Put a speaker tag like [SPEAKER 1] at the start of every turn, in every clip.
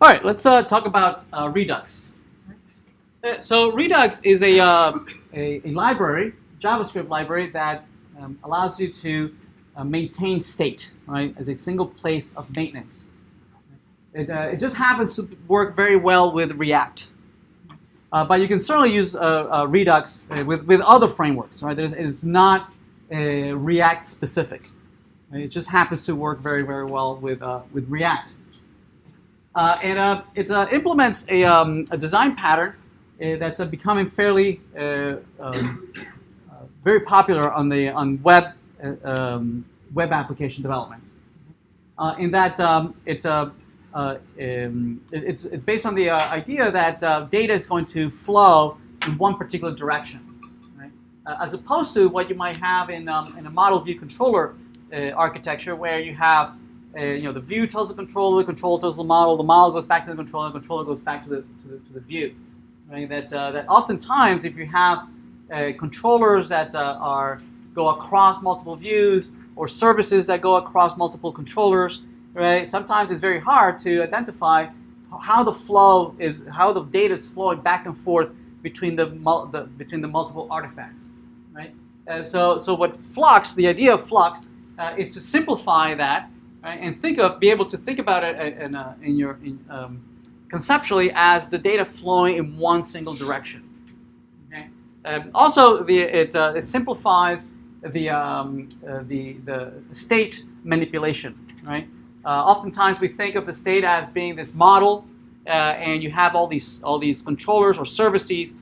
[SPEAKER 1] All right, let's talk about Redux. So Redux is a library, JavaScript library that allows you to maintain state, right, as a single place of maintenance. It just happens to work very well with React. But you can certainly use Redux with other frameworks, right? It's not React specific. Right? It just happens to work very, very well with React. It implements a design pattern that's becoming fairly very popular on web application development. In that it's based on the idea that data is going to flow in one particular direction, right? As opposed to what you might have in a model view controller architecture, where you have the view tells the controller tells the model goes back to the controller goes back to the view. Right? That oftentimes, if you have controllers that go across multiple views, or services that go across multiple controllers, right? Sometimes it's very hard to identify how the data is flowing back and forth between the multiple artifacts, right? So what Flux, the idea of Flux, is to simplify that, right? And be able to think about it conceptually as the data flowing in one single direction. Okay. Also, it simplifies the state manipulation, right? Oftentimes we think of the state as being this model, and you have all these controllers or services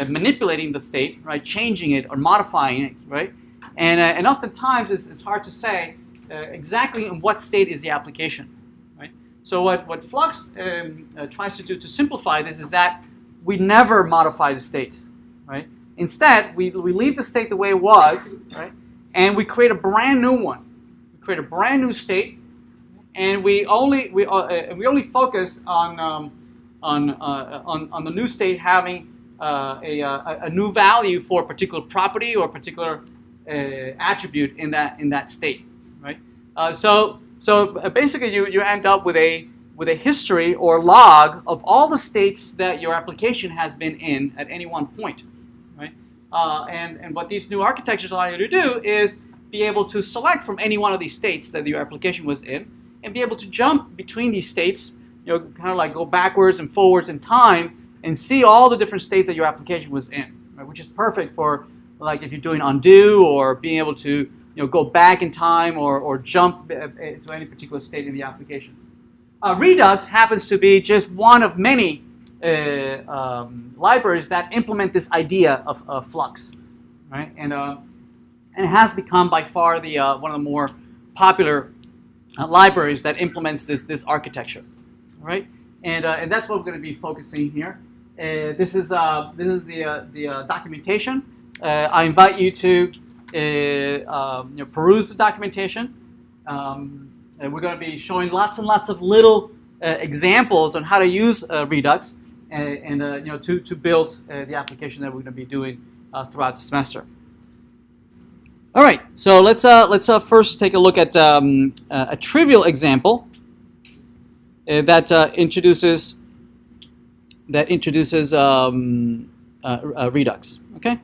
[SPEAKER 1] manipulating the state, right? Changing it or modifying it, right? And oftentimes it's hard to say exactly in what state is the application, right? So what Flux tries to do to simplify this is that we never modify the state, right? Instead, we leave the state the way it was, right? And we create a brand new one. We create a brand new state, and we only focus on the new state having a new value for a particular property or a particular attribute in that state, right? So basically, you end up with a history or log of all the states that your application has been in at any one point, right? And what these new architectures allow you to do is be able to select from any one of these states that your application was in, and be able to jump between these states, kind of like go backwards and forwards in time, and see all the different states that your application was in, right? Which is perfect for, like, if you're doing undo, or being able to go back in time, or jump to any particular state in the application. Redux happens to be just one of many libraries that implement this idea of Flux, right? And it has become by far the one of the more popular libraries that implements this architecture, right? And that's what we're going to be focusing here. This is the documentation. I invite you to peruse the documentation. And we're going to be showing lots and lots of little examples on how to use Redux and to build the application that we're going to be doing throughout the semester. All right, so let's first take a look at a trivial example that introduces Redux. Okay.